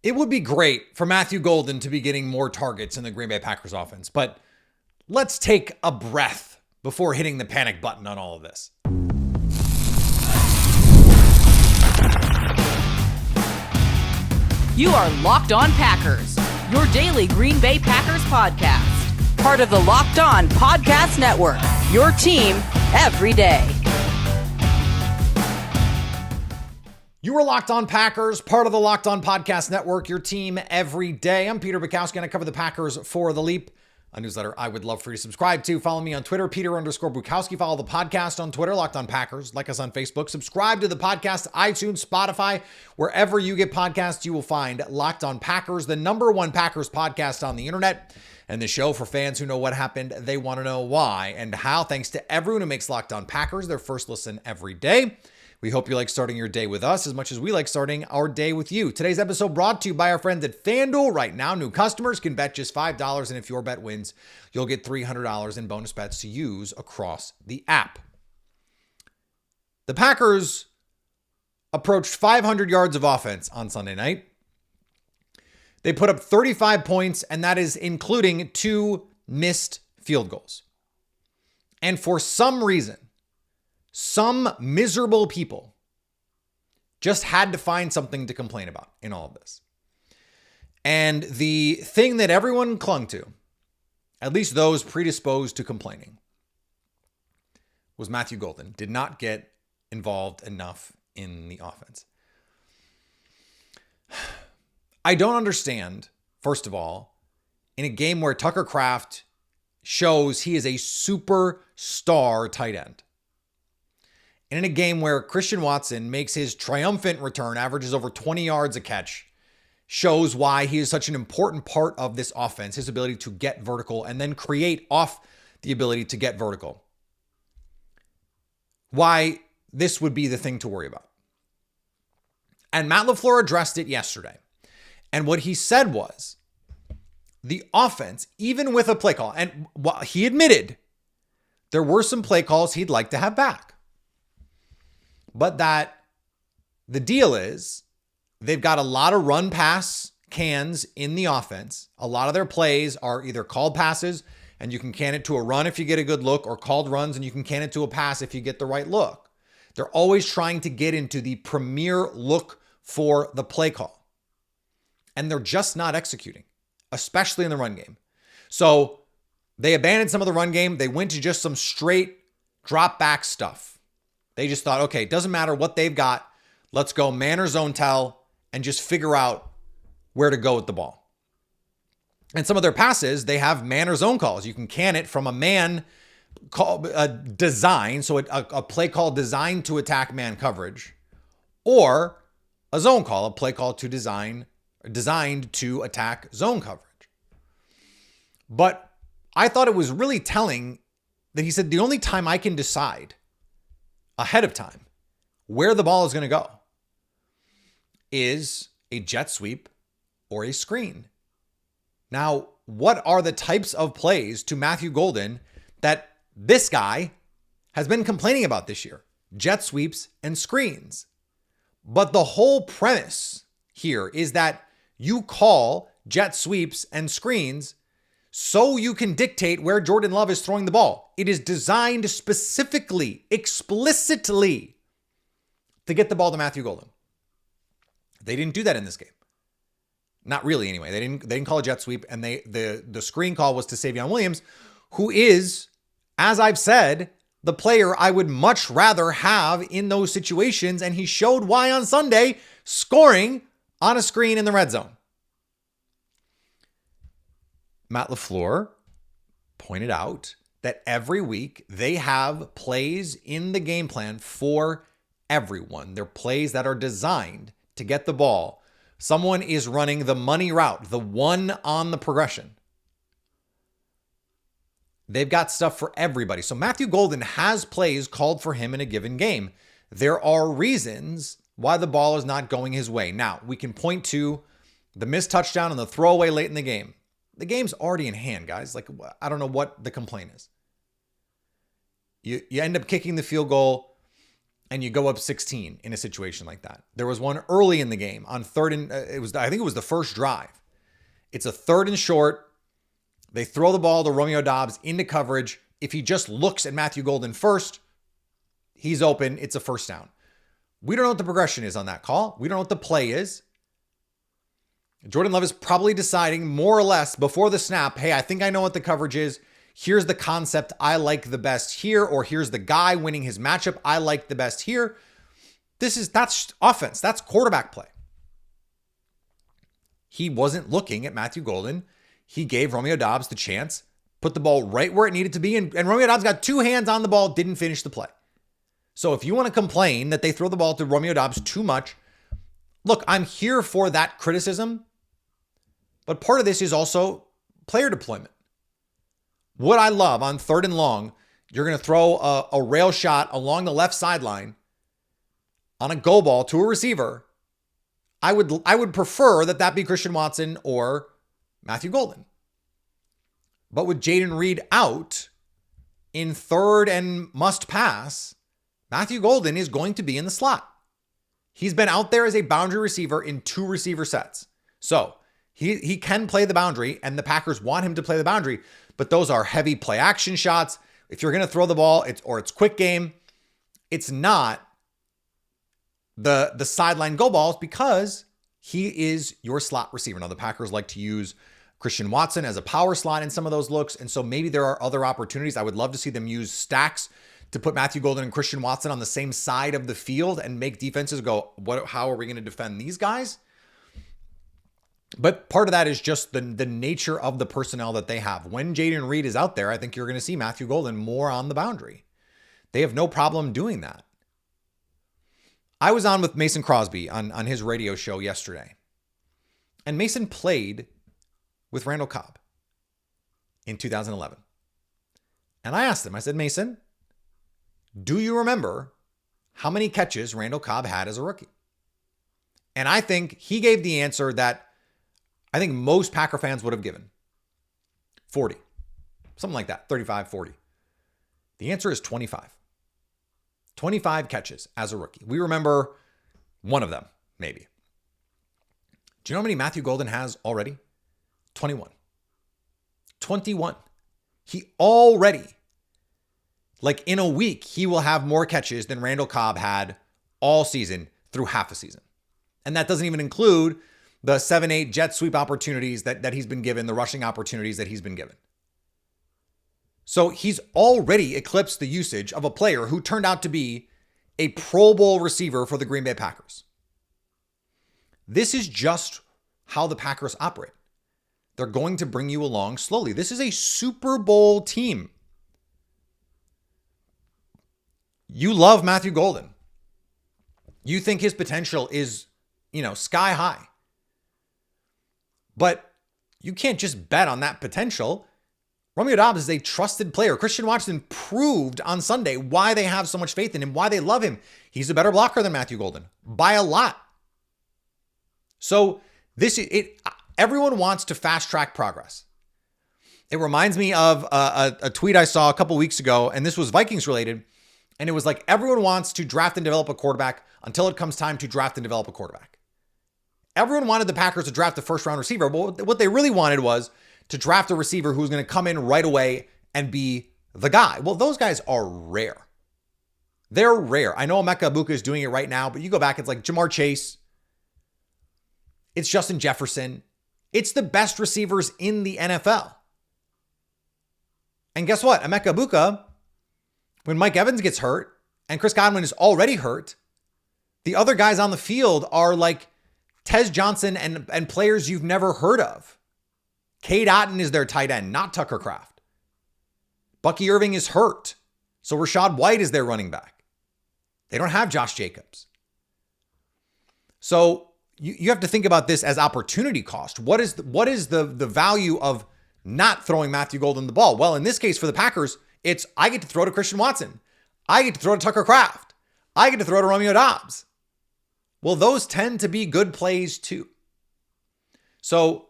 It would be great for Matthew Golden to be getting more targets in the Green Bay Packers offense, but let's take a breath before hitting the panic button on all of this. You are Locked On Packers, your daily Green Bay Packers podcast. Part of the Locked On Podcast Network, your team every day. You are Locked On Packers, part of the Locked On Podcast Network, your team every day. I'm Peter Bukowski, and I cover the Packers for The Leap, a newsletter I would love for you to subscribe to. Follow me on Twitter, Peter_Bukowski. Follow the podcast on Twitter, Locked On Packers. Like us on Facebook. Subscribe to the podcast, iTunes, Spotify. Wherever you get podcasts, you will find Locked On Packers, the #1 Packers podcast on the internet. And the show for fans who know what happened, they want to know why and how. Thanks to everyone who makes Locked On Packers their first listen every day. We hope you like starting your day with us as much as we like starting our day with you. Today's episode brought to you by our friends at FanDuel. Right now, new customers can bet just $5, and if your bet wins, you'll get $300 in bonus bets to use across the app. The Packers approached 500 yards of offense on Sunday night. They put up 35 points, and that is including 2 missed field goals. And for some reason, some miserable people just had to find something to complain about in all of this. And the thing that everyone clung to, at least those predisposed to complaining, was Matthew Golden did not get involved enough in the offense. I don't understand, first of all, in a game where Tucker Kraft shows he is a superstar tight end, and in a game where Christian Watson makes his triumphant return, averages over 20 yards a catch, shows why he is such an important part of this offense, his ability to get vertical and then create off the ability to get vertical. Why this would be the thing to worry about. And Matt LaFleur addressed it yesterday. And what he said was, the offense, even with a play call, and he admitted there were some play calls he'd like to have back. But that the deal is they've got a lot of run pass cans in the offense. A lot of their plays are either called passes and you can can it to a run if you get a good look, or called runs and you can can it to a pass if you get the right look. They're always trying to get into the premier look for the play call. And they're just not executing, especially in the run game. So they abandoned some of the run game. They went to just some straight drop back stuff. They just thought, okay, it doesn't matter what they've got. Let's go man or zone tell and just figure out where to go with the ball. And some of their passes, they have man or zone calls. You can can it from a man call design, so a play call designed to attack man coverage, or a zone call, a play call to designed to attack zone coverage. But I thought it was really telling that he said the only time I can decide ahead of time where the ball is going to go is a jet sweep or a screen. Now, what are the types of plays to Matthew Golden that this guy has been complaining about this year? Jet sweeps and screens. But the whole premise here is that you call jet sweeps and screens so you can dictate where Jordan Love is throwing the ball. It is designed specifically, explicitly, to get the ball to Matthew Golden. They didn't do that in this game. Not really, anyway. They didn't call a jet sweep, and the screen call was to Savion Williams, who is, as I've said, the player I would much rather have in those situations, and he showed why on Sunday, scoring on a screen in the red zone. Matt LaFleur pointed out that every week they have plays in the game plan for everyone. They're plays that are designed to get the ball. Someone is running the money route, the one on the progression. They've got stuff for everybody. So Matthew Golden has plays called for him in a given game. There are reasons why the ball is not going his way. Now, we can point to the missed touchdown and the throwaway late in the game. The game's already in hand, guys. Like, I don't know what the complaint is. You end up kicking the field goal and you go up 16 in a situation like that. There was one early in the game on third and I think it was the first drive. It's a third and short. They throw the ball to Romeo Doubs into coverage. If he just looks at Matthew Golden first, he's open. It's a first down. We don't know what the progression is on that call. We don't know what the play is. Jordan Love is probably deciding more or less before the snap, hey, I think I know what the coverage is. Here's the concept I like the best here, or here's the guy winning his matchup I like the best here. That's offense. That's quarterback play. He wasn't looking at Matthew Golden. He gave Romeo Doubs the chance, put the ball right where it needed to be, and Romeo Doubs got two hands on the ball, didn't finish the play. So if you want to complain that they throw the ball to Romeo Doubs too much, look, I'm here for that criticism, but part of this is also player deployment. What I love on third and long, you're going to throw a rail shot along the left sideline on a go ball to a receiver. I would prefer that be Christian Watson or Matthew Golden. But with Jayden Reed out in third and must pass, Matthew Golden is going to be in the slot. He's been out there as a boundary receiver in 2 receiver sets. So he can play the boundary, and the Packers want him to play the boundary, but those are heavy play action shots. If you're going to throw the ball, it's quick game. It's not the sideline go balls because he is your slot receiver. Now, the Packers like to use Christian Watson as a power slot in some of those looks, and so maybe there are other opportunities. I would love to see them use stacks to put Matthew Golden and Christian Watson on the same side of the field and make defenses go, how are we going to defend these guys? But part of that is just the nature of the personnel that they have. When Jayden Reed is out there, I think you're going to see Matthew Golden more on the boundary. They have no problem doing that. I was on with Mason Crosby on his radio show yesterday. And Mason played with Randall Cobb in 2011. And I asked him, I said, Mason, do you remember how many catches Randall Cobb had as a rookie? And I think he gave the answer that I think most Packer fans would have given. 40. Something like that. 35, 40. The answer is 25. 25 catches as a rookie. We remember one of them, maybe. Do you know how many Matthew Golden has already? 21. 21. He already, like in a week, he will have more catches than Randall Cobb had all season through half a season. And that doesn't even include the 7-8 jet sweep opportunities that he's been given, the rushing opportunities that he's been given. So he's already eclipsed the usage of a player who turned out to be a Pro Bowl receiver for the Green Bay Packers. This is just how the Packers operate. They're going to bring you along slowly. This is a Super Bowl team. You love Matthew Golden. You think his potential is, sky high. But you can't just bet on that potential. Romeo Doubs is a trusted player. Christian Watson proved on Sunday why they have so much faith in him, why they love him. He's a better blocker than Matthew Golden by a lot. So everyone wants to fast track progress. It reminds me of a tweet I saw a couple weeks ago, and this was Vikings related. And it was like, everyone wants to draft and develop a quarterback until it comes time to draft and develop a quarterback. Everyone wanted the Packers to draft a first-round receiver. But what they really wanted was to draft a receiver who's going to come in right away and be the guy. Well, those guys are rare. They're rare. I know Emeka Egbuka is doing it right now, but you go back, it's like Jamar Chase. It's Justin Jefferson. It's the best receivers in the NFL. And guess what? Emeka Egbuka, when Mike Evans gets hurt and Chris Godwin is already hurt, the other guys on the field are like Tez Johnson and players you've never heard of. Cade Otton is their tight end, not Tucker Kraft. Bucky Irving is hurt, so Rachaad White is their running back. They don't have Josh Jacobs. So you have to think about this as opportunity cost. What is the value of not throwing Matthew Golden the ball? Well, in this case for the Packers, it's I get to throw to Christian Watson. I get to throw to Tucker Kraft. I get to throw to Romeo Doubs. Well, those tend to be good plays too. So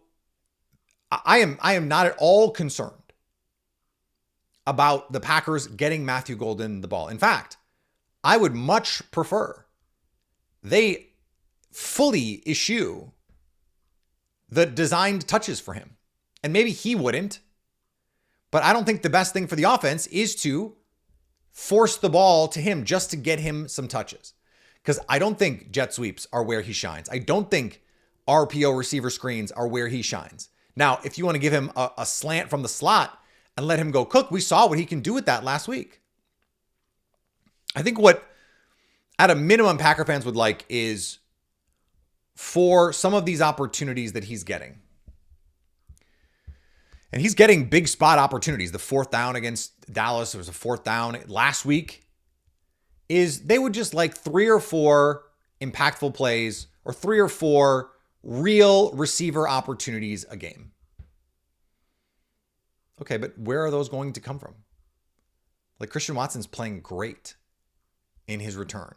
I am not at all concerned about the Packers getting Matthew Golden the ball. In fact, I would much prefer they fully issue the designed touches for him. And maybe he wouldn't, but I don't think the best thing for the offense is to force the ball to him just to get him some touches. Because I don't think jet sweeps are where he shines. I don't think RPO receiver screens are where he shines. Now, if you want to give him a slant from the slot and let him go cook, we saw what he can do with that last week. I think what, at a minimum, Packer fans would like is for some of these opportunities that he's getting. And he's getting big spot opportunities. The fourth down against Dallas, there was a fourth down last week, is they would just like 3 or 4 impactful plays or 3 or 4 real receiver opportunities a game. Okay, but where are those going to come from? Like Christian Watson's playing great in his return.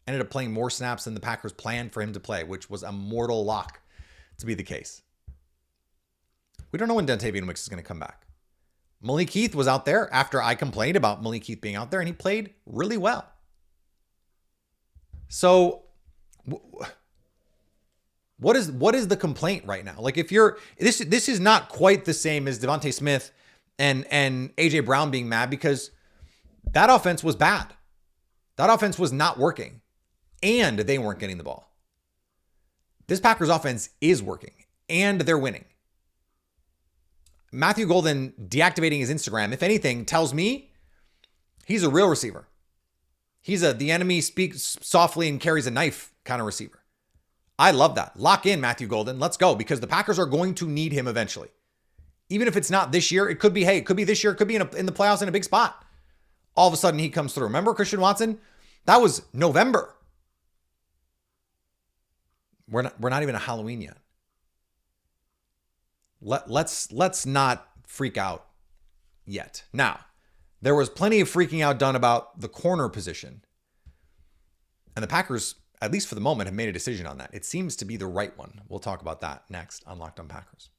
Ended up playing more snaps than the Packers planned for him to play, which was a mortal lock to be the case. We don't know when Dontavian Wicks is going to come back. Malik Heath was out there after I complained about Malik Heath being out there, and he played really well. So what is the complaint right now? Like if you're, this is not quite the same as Devontae Smith and AJ Brown being mad, because that offense was bad. That offense was not working and they weren't getting the ball. This Packers offense is working and they're winning. Matthew Golden deactivating his Instagram, if anything, tells me he's a real receiver. He's the enemy speaks softly and carries a knife kind of receiver. I love that. Lock in Matthew Golden. Let's go, because the Packers are going to need him eventually. Even if it's not this year, it could be, hey, it could be this year. It could be in the playoffs in a big spot. All of a sudden he comes through. Remember Christian Watson? That was November. We're not even a Halloween yet. Let's not freak out yet. Now, there was plenty of freaking out done about the corner position. And the Packers, at least for the moment, have made a decision on that. It seems to be the right one. We'll talk about that next on Locked On Packers.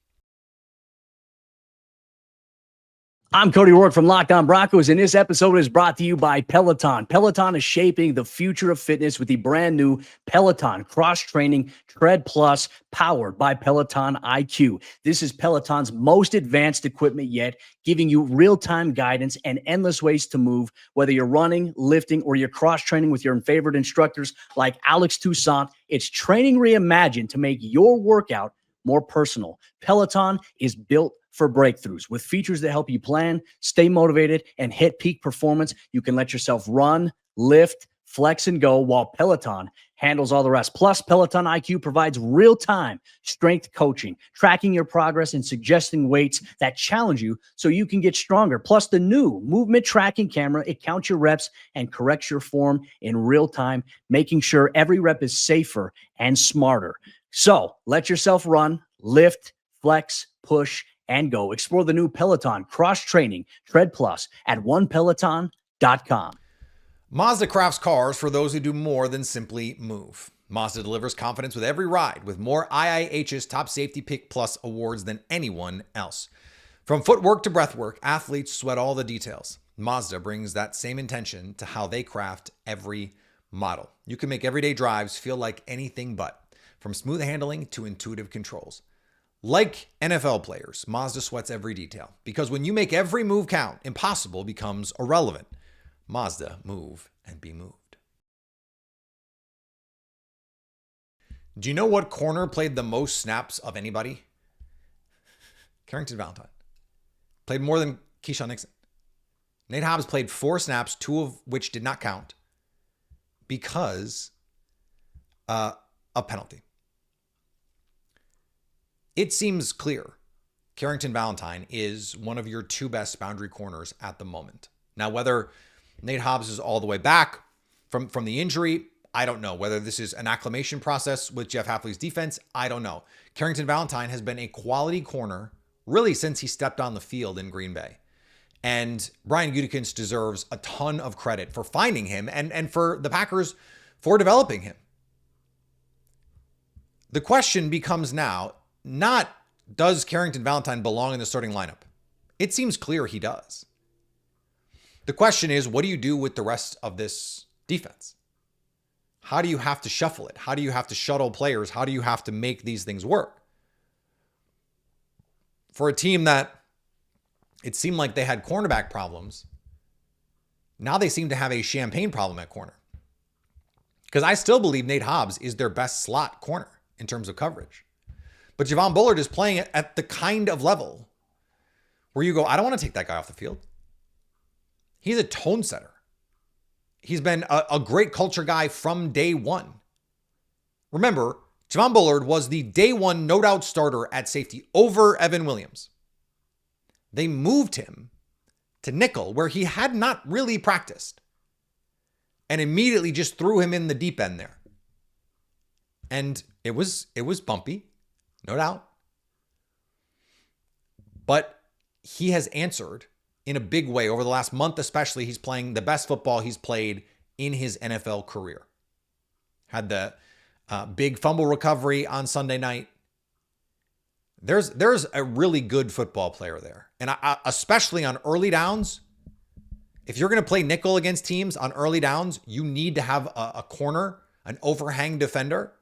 I'm Cody Rourke from Locked On Broncos, and this episode is brought to you by Peloton. Peloton is shaping the future of fitness with the brand new Peloton Cross-Training Tread Plus, powered by Peloton IQ. This is Peloton's most advanced equipment yet, giving you real-time guidance and endless ways to move, whether you're running, lifting, or you're cross-training with your favorite instructors like Alex Toussaint. It's training reimagined to make your workout more personal. Peloton is built for breakthroughs with features that help you plan, stay motivated, and hit peak performance. You can let yourself run, lift, flex, and go, while Peloton handles all the rest. Plus, Peloton IQ provides real-time strength coaching, tracking your progress and suggesting weights that challenge you so you can get stronger. Plus, the new movement tracking camera, it counts your reps and corrects your form in real time, making sure every rep is safer and smarter. So let yourself run, lift, flex, push, and go. Explore the new Peloton Cross-Training Tread Plus at onepeloton.com. Mazda crafts cars for those who do more than simply move. Mazda delivers confidence with every ride, with more IIH's Top Safety Pick Plus awards than anyone else. From footwork to breathwork, athletes sweat all the details. Mazda brings that same intention to how they craft every model. You can make everyday drives feel like anything but, from smooth handling to intuitive controls. Like NFL players, Mazda sweats every detail, because when you make every move count, impossible becomes irrelevant. Mazda, move and be moved. Do you know what corner played the most snaps of anybody? Carrnginton Valentine. Played more than Keyshawn Nixon. Nate Hobbs played 4 snaps, 2 of which did not count because of penalty. It seems clear Carrnginton Valentine is one of your 2 best boundary corners at the moment. Now, whether Nate Hobbs is all the way back from the injury, I don't know. Whether this is an acclimation process with Jeff Hafley's defense, I don't know. Carrnginton Valentine has been a quality corner really since he stepped on the field in Green Bay. And Brian Gutekunst deserves a ton of credit for finding him and for the Packers for developing him. The question becomes now, not does Carrnginton Valentine belong in the starting lineup? It seems clear he does. The question is, what do you do with the rest of this defense? How do you have to shuffle it? How do you have to shuttle players? How do you have to make these things work? For a team that it seemed like they had cornerback problems, now they seem to have a champagne problem at corner. Because I still believe Nate Hobbs is their best slot corner in terms of coverage. But Javon Bullard is playing at the kind of level where you go, I don't want to take that guy off the field. He's a tone setter. He's been a great culture guy from day one. Remember, Javon Bullard was the day one no doubt starter at safety over Evan Williams. They moved him to nickel where he had not really practiced and immediately just threw him in the deep end there. And it was bumpy, no doubt. But he has answered in a big way over the last month, especially. He's playing the best football he's played in his NFL career. Had the big fumble recovery on Sunday night. There's a really good football player there. And especially on early downs, if you're going to play nickel against teams on early downs, you need to have a corner, an overhang defender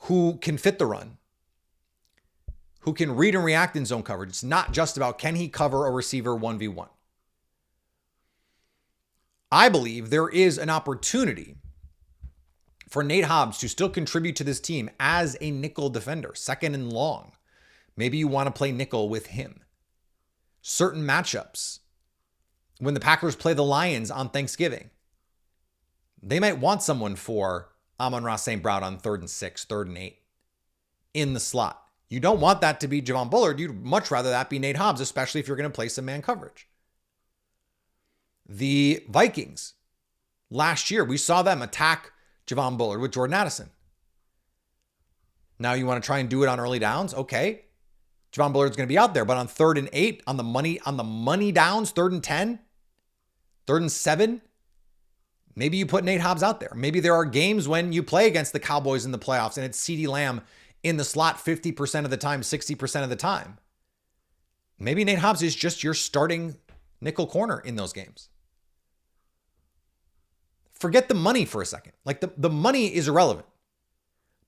who can fit the run, who can read and react in zone coverage. It's not just about can he cover a receiver 1v1. I believe there is an opportunity for Nate Hobbs to still contribute to this team as a nickel defender, second and long. Maybe you want to play nickel with him. Certain matchups, when the Packers play the Lions on Thanksgiving, they might want someone for Amon-Ra St. Brown on 3rd and 6, 3rd and 8 in the slot. You don't want that to be Javon Bullard. You'd much rather that be Nate Hobbs, especially if you're going to play some man coverage. The Vikings, last year, we saw them attack Javon Bullard with Jordan Addison. Now you want to try and do it on early downs? Okay. Javon Bullard's going to be out there, but on 3rd and 8, on the money downs, 3rd and 10, 3rd and 7, maybe you put Nate Hobbs out there. Maybe there are games when you play against the Cowboys in the playoffs and it's CeeDee Lamb in the slot 50% of the time, 60% of the time. Maybe Nate Hobbs is just your starting nickel corner in those games. Forget the money for a second. Like the money is irrelevant.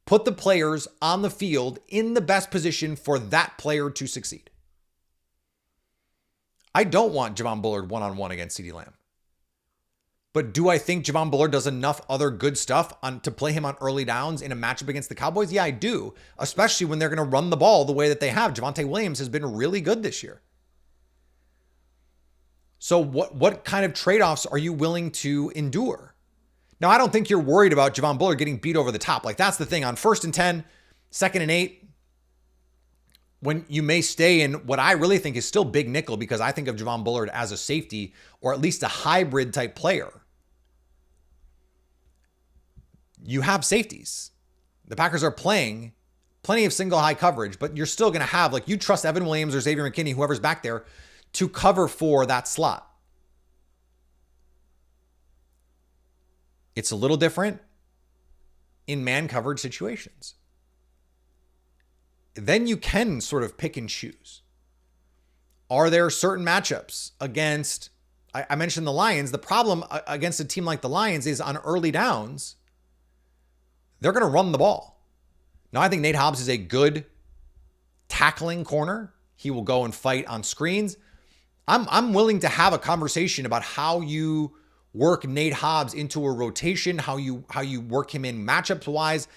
Put the players on the field in the best position for that player to succeed. I don't want Javon Bullard one-on-one against CeeDee Lamb. But do I think Javon Bullard does enough other good stuff to play him on early downs in a matchup against the Cowboys? Yeah, I do. Especially when they're going to run the ball the way that they have. Javonte Williams has been really good this year. So what kind of trade-offs are you willing to endure? Now, I don't think you're worried about Javon Bullard getting beat over the top. Like, that's the thing. On 1st and 10, 2nd and 8, when you may stay in what I really think is still big nickel, because I think of Javon Bullard as a safety or at least a hybrid type player. You have safeties. The Packers are playing plenty of single high coverage, but you're still going to have, like, you trust Evan Williams or Xavier McKinney, whoever's back there, to cover for that slot. It's a little different in man coverage situations. Then you can sort of pick and choose. Are there certain matchups against, I mentioned the Lions. The problem against a team like the Lions is on early downs, they're going to run the ball. Now, I think Nate Hobbs is a good tackling corner. He will go and fight on screens. I'm willing to have a conversation about how you work Nate Hobbs into a rotation, how you work him in matchups wise.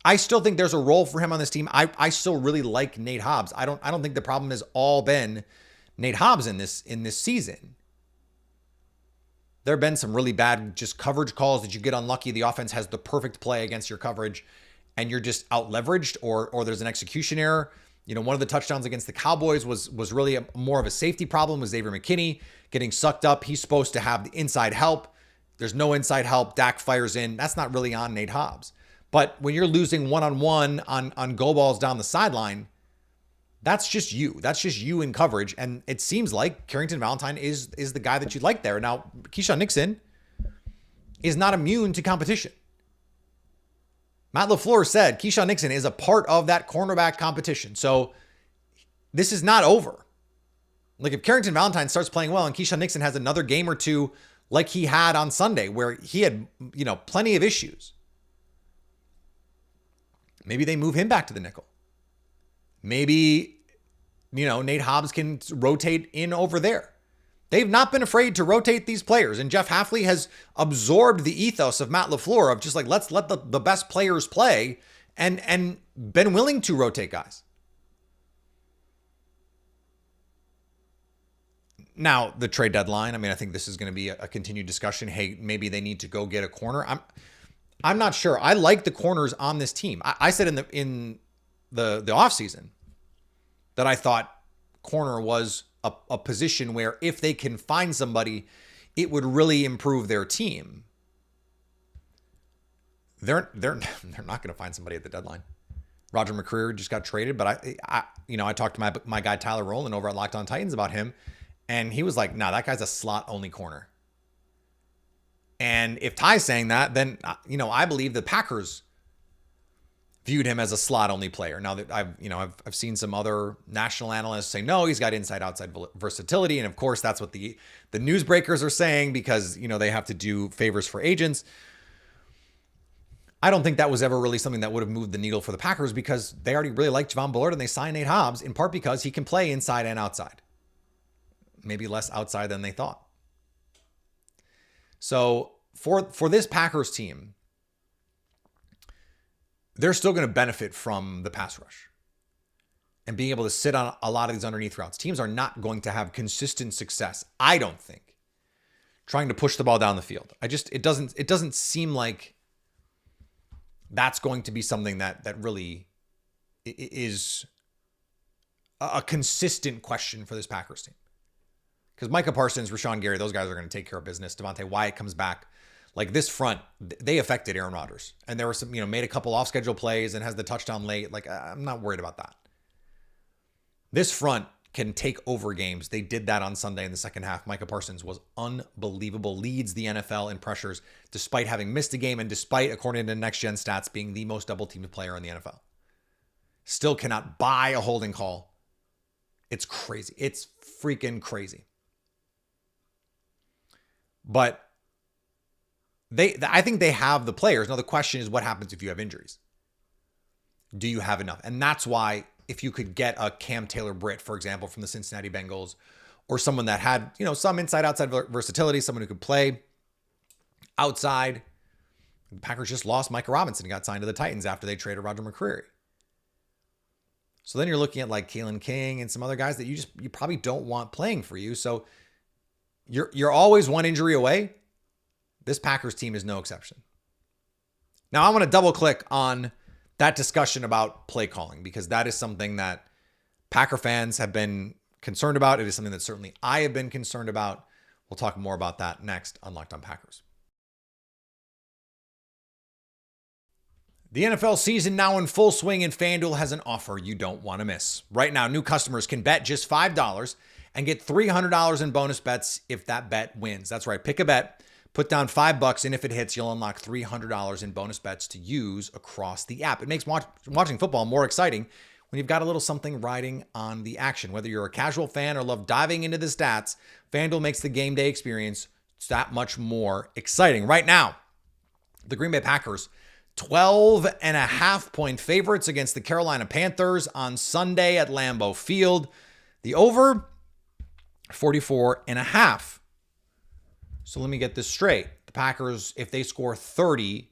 I still think there's a role for him on this team. I still really like Nate Hobbs. I don't think the problem has all been Nate Hobbs in this season. There have been some really bad just coverage calls that you get unlucky. The offense has the perfect play against your coverage and you're just out leveraged or there's an execution error. You know, one of the touchdowns against the Cowboys was really more of a safety problem with Xavier McKinney getting sucked up. He's supposed to have the inside help. There's no inside help. Dak fires in. That's not really on Nate Hobbs. But when you're losing one-on-one on go balls down the sideline, that's just you. That's just you in coverage. And it seems like Carrnginton Valentine is the guy that you'd like there. Now, Keyshawn Nixon is not immune to competition. Matt LaFleur said Keyshawn Nixon is a part of that cornerback competition. So this is not over. Like, if Carrnginton Valentine starts playing well and Keyshawn Nixon has another game or two like he had on Sunday, where he had, plenty of issues. Maybe they move him back to the nickel. Maybe, Nate Hobbs can rotate in over there. They've not been afraid to rotate these players. And Jeff Hafley has absorbed the ethos of Matt LaFleur of just like, let's let the best players play, and been willing to rotate guys. Now, the trade deadline, I think this is going to be a continued discussion. Hey, maybe they need to go get a corner. I'm not sure. I like the corners on this team. I said in the offseason that I thought corner was a position where if they can find somebody, it would really improve their team. They're not going to find somebody at the deadline. Roger McCreary just got traded, but I talked to my guy Tyler Rowland over at Locked On Titans about him. And he was like, nah, that guy's a slot-only corner. And if Ty's saying that, then, I believe the Packers viewed him as a slot-only player. Now that I've seen some other national analysts say, no, he's got inside-outside versatility. And of course, that's what the newsbreakers are saying because, they have to do favors for agents. I don't think that was ever really something that would have moved the needle for the Packers because they already really liked Javon Bullard and they signed Nate Hobbs in part because he can play inside and outside. Maybe less outside than they thought. So for this Packers team, they're still going to benefit from the pass rush and being able to sit on a lot of these underneath routes. Teams are not going to have consistent success, I don't think, trying to push the ball down the field. It doesn't seem like that's going to be something that really is a consistent question for this Packers team. Because Micah Parsons, Rashawn Gary, those guys are going to take care of business. Devontae Wyatt comes back. Like this front, they affected Aaron Rodgers. And there were some, made a couple off-schedule plays and has the touchdown late. Like, I'm not worried about that. This front can take over games. They did that on Sunday in the second half. Micah Parsons was unbelievable. Leads the NFL in pressures despite having missed a game and despite, according to Next Gen Stats, being the most double-teamed player in the NFL. Still cannot buy a holding call. It's crazy. It's freaking crazy. But I think they have the players. Now, the question is what happens if you have injuries? Do you have enough? And that's why if you could get a Cam Taylor-Britt, for example, from the Cincinnati Bengals, or someone that had, some inside-outside versatility, someone who could play outside. The Packers just lost Micah Robinson and got signed to the Titans after they traded Roger McCreary. So then you're looking at like Kalen King and some other guys that you probably don't want playing for you. So you're always one injury away. This Packers team is no exception. Now I want to double click on that discussion about play calling because that is something that Packer fans have been concerned about. It is something that certainly I have been concerned about. We'll talk more about that next on Locked On Packers. The NFL season now in full swing, and FanDuel has an offer you don't want to miss. Right now, new customers can bet just $5 and get $300 in bonus bets if that bet wins. That's right. Pick a bet, put down $5, and if it hits, you'll unlock $300 in bonus bets to use across the app. It makes watching football more exciting when you've got a little something riding on the action. Whether you're a casual fan or love diving into the stats, FanDuel makes the game day experience that much more exciting. Right now, the Green Bay Packers 12.5-point favorites against the Carolina Panthers on Sunday at Lambeau Field. The over, 44.5. So let me get this straight. The Packers, if they score 30,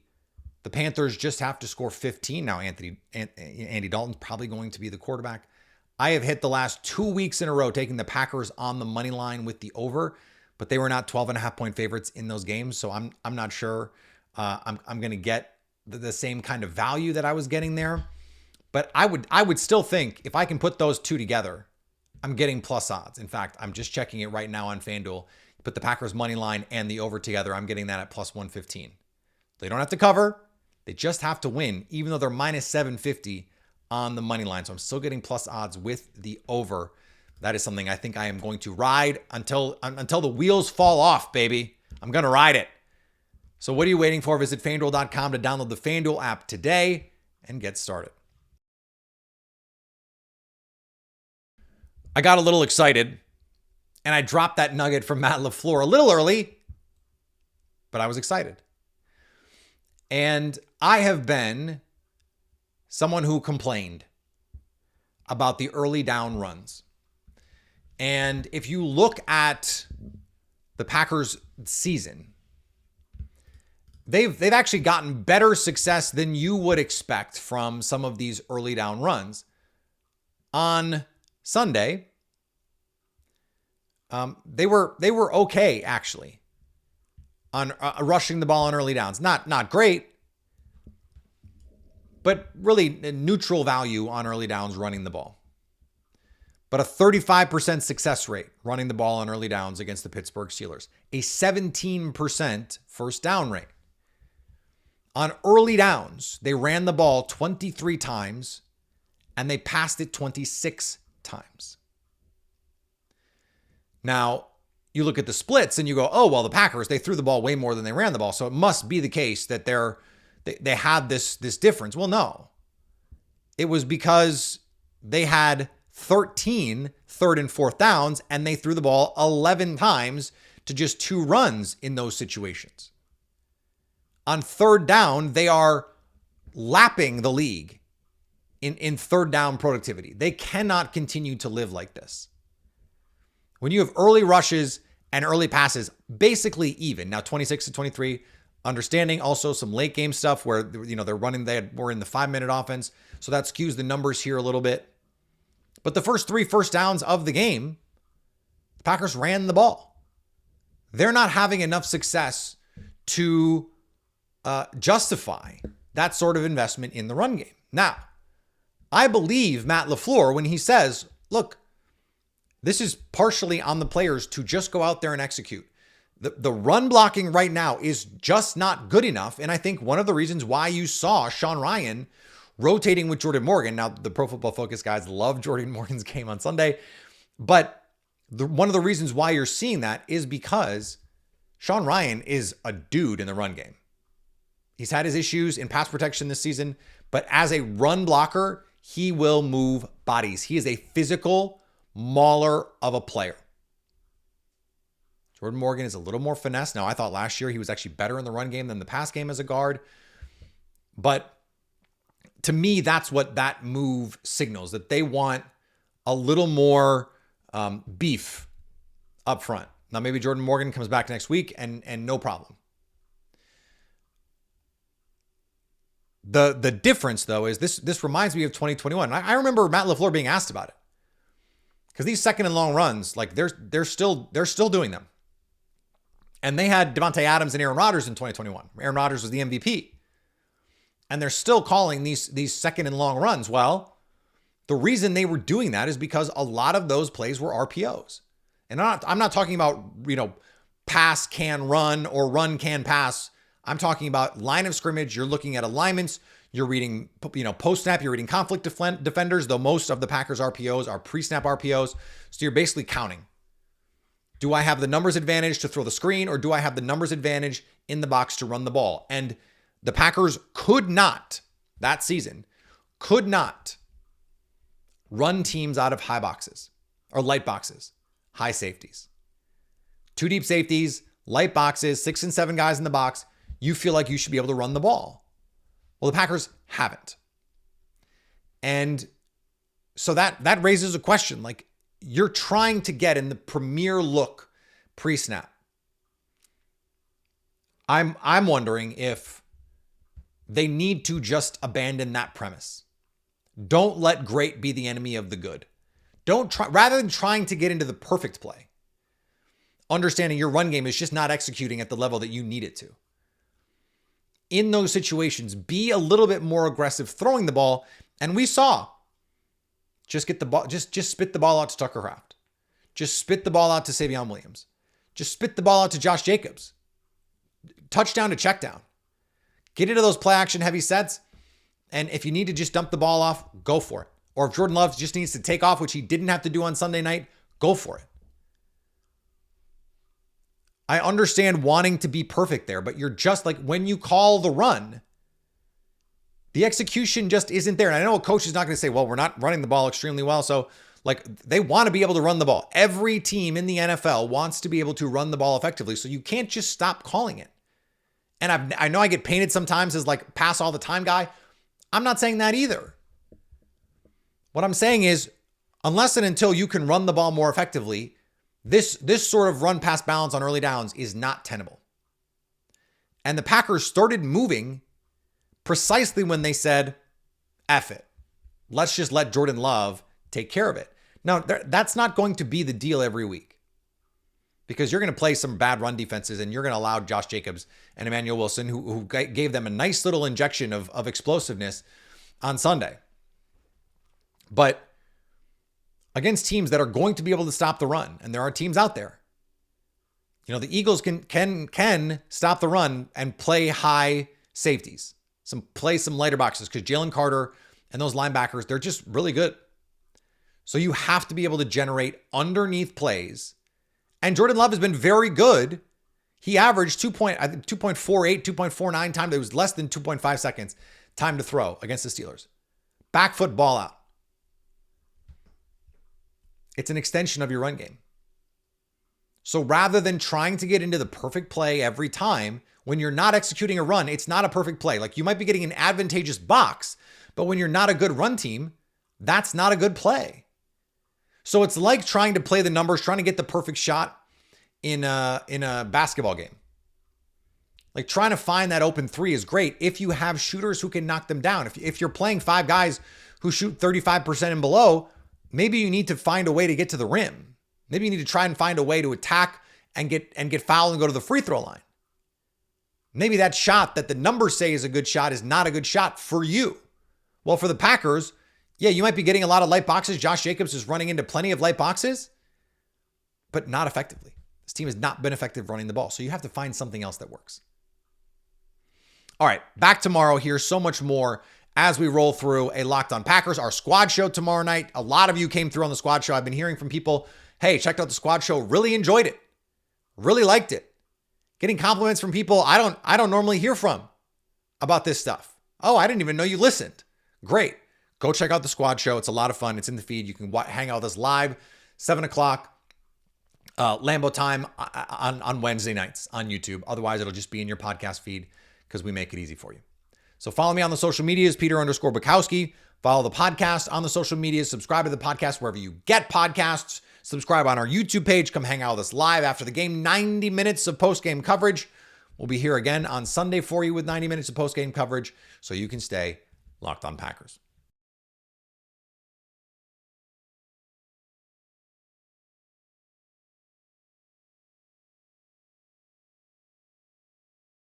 the Panthers just have to score 15. Now, Andy Dalton's probably going to be the quarterback. I have hit the last 2 weeks in a row taking the Packers on the money line with the over, but they were not 12.5-point favorites in those games. So I'm not sure I'm going to get the same kind of value that I was getting there. But I would still think if I can put those two together, I'm getting plus odds. In fact, I'm just checking it right now on FanDuel. Put the Packers money line and the over together, I'm getting that at plus 115. They don't have to cover. They just have to win, even though they're minus 750 on the money line. So I'm still getting plus odds with the over. That is something I think I am going to ride until the wheels fall off, baby. I'm going to ride it. So what are you waiting for? Visit FanDuel.com to download the FanDuel app today and get started. I got a little excited and I dropped that nugget from Matt LaFleur a little early, but I was excited. And I have been someone who complained about the early down runs. And if you look at the Packers season, they've actually gotten better success than you would expect from some of these early down runs. On Sunday, they were okay actually on rushing the ball on early downs. Not great, but really neutral value on early downs running the ball. But a 35% success rate running the ball on early downs against the Pittsburgh Steelers. A 17% first down rate. On early downs, they ran the ball 23 times and they passed it 26 times. Now, you look at the splits and you go, oh, well, the Packers, they threw the ball way more than they ran the ball. So it must be the case that they had this difference. Well, no. It was because they had 13 third and fourth downs and they threw the ball 11 times to just 2 runs in those situations. On third down, they are lapping the league in third down productivity. They cannot continue to live like this. When you have early rushes and early passes, basically even. Now 26 to 23, understanding also some late game stuff where they're running, were in the 5-minute offense. So that skews the numbers here a little bit. But the first 3 first downs of the game, the Packers ran the ball. They're not having enough success to justify that sort of investment in the run game. Now, I believe Matt LaFleur when he says, look, this is partially on the players to just go out there and execute. The run blocking right now is just not good enough. And I think one of the reasons why you saw Sean Rhyan rotating with Jordan Morgan. Now, the Pro Football Focus guys love Jordan Morgan's game on Sunday. But one of the reasons why you're seeing that is because Sean Rhyan is a dude in the run game. He's had his issues in pass protection this season, but as a run blocker, he will move bodies. He is a physical mauler of a player. Jordan Morgan is a little more finesse. Now, I thought last year he was actually better in the run game than the pass game as a guard. But to me, that's what that move signals, that they want a little more beef up front. Now, maybe Jordan Morgan comes back next week and no problem. The difference, though, is this reminds me of 2021. I remember Matt LaFleur being asked about it. Because these second and long runs, like they're still doing them. And they had Devontae Adams and Aaron Rodgers in 2021. Aaron Rodgers was the MVP. And they're still calling these second and long runs. Well, the reason they were doing that is because a lot of those plays were RPOs. And I'm not talking about, pass can run or run can pass. I'm talking about line of scrimmage. You're looking at alignments. You're reading, post-snap. You're reading conflict defenders, though most of the Packers RPOs are pre-snap RPOs. So you're basically counting. Do I have the numbers advantage to throw the screen, or do I have the numbers advantage in the box to run the ball? And the Packers could not, that season, run teams out of high boxes or light boxes, high safeties. 2 deep safeties, light boxes, 6 and 7 guys in the box. You feel like you should be able to run the ball. Well, the Packers haven't. And so that raises a question. Like, you're trying to get in the premier look pre-snap. I'm wondering if they need to just abandon that premise. Don't let great be the enemy of the good. Rather than trying to get into the perfect play, understanding your run game is just not executing at the level that you need it to. In those situations, be a little bit more aggressive throwing the ball. And we saw, just get the ball, just spit the ball out to Tucker Kraft. Just spit the ball out to Savion Williams. Just spit the ball out to Josh Jacobs. Touchdown to check down. Get into those play action heavy sets. And if you need to just dump the ball off, go for it. Or if Jordan Love just needs to take off, which he didn't have to do on Sunday night, go for it. I understand wanting to be perfect there, but you're just like, when you call the run, the execution just isn't there. And I know a coach is not going to say, well, we're not running the ball extremely well. So they want to be able to run the ball. Every team in the NFL wants to be able to run the ball effectively. So you can't just stop calling it. And I know I get painted sometimes as like pass all the time guy. I'm not saying that either. What I'm saying is, unless and until you can run the ball more effectively, this sort of run pass balance on early downs is not tenable. And the Packers started moving precisely when they said, F it. Let's just let Jordan Love take care of it. Now, that's not going to be the deal every week, because you're going to play some bad run defenses and you're going to allow Josh Jacobs and Emmanuel Wilson, who gave them a nice little injection of explosiveness on Sunday. But against teams that are going to be able to stop the run, and there are teams out there, you know, the Eagles can stop the run and play high safeties, play some lighter boxes, because Jalen Carter and those linebackers, they're just really good. So you have to be able to generate underneath plays. And Jordan Love has been very good. He averaged 2.48, 2.49 time. It was less than 2.5 seconds time to throw against the Steelers. Back foot, ball out. It's an extension of your run game. So rather than trying to get into the perfect play every time, when you're not executing a run, it's not a perfect play. Like, you might be getting an advantageous box, but when you're not a good run team, that's not a good play. So it's like trying to play the numbers, trying to get the perfect shot in a basketball game. Like, trying to find that open three is great if you have shooters who can knock them down. If you're playing 5 guys who shoot 35% and below, maybe you need to find a way to get to the rim. Maybe you need to try and find a way to attack and get fouled and go to the free throw line. Maybe that shot that the numbers say is a good shot is not a good shot for you. Well, for the Packers, yeah, you might be getting a lot of light boxes. Josh Jacobs is running into plenty of light boxes, but not effectively. This team has not been effective running the ball. So you have to find something else that works. All right, back tomorrow here. So much more as we roll through a Locked On Packers, our squad show tomorrow night. A lot of you came through on the squad show. I've been hearing from people, hey, checked out the squad show, really enjoyed it, really liked it. Getting compliments from people I don't normally hear from about this stuff. Oh, I didn't even know you listened. Great. Go check out the squad show. It's a lot of fun. It's in the feed. You can hang out with us live, 7 o'clock, Lambeau time on Wednesday nights on YouTube. Otherwise, it'll just be in your podcast feed because we make it easy for you. So follow me on the social medias, Peter_Bukowski. Follow the podcast on the social medias. Subscribe to the podcast wherever you get podcasts. Subscribe on our YouTube page. Come hang out with us live after the game. 90 minutes of post-game coverage. We'll be here again on Sunday for you with 90 minutes of post-game coverage so you can stay Locked On Packers.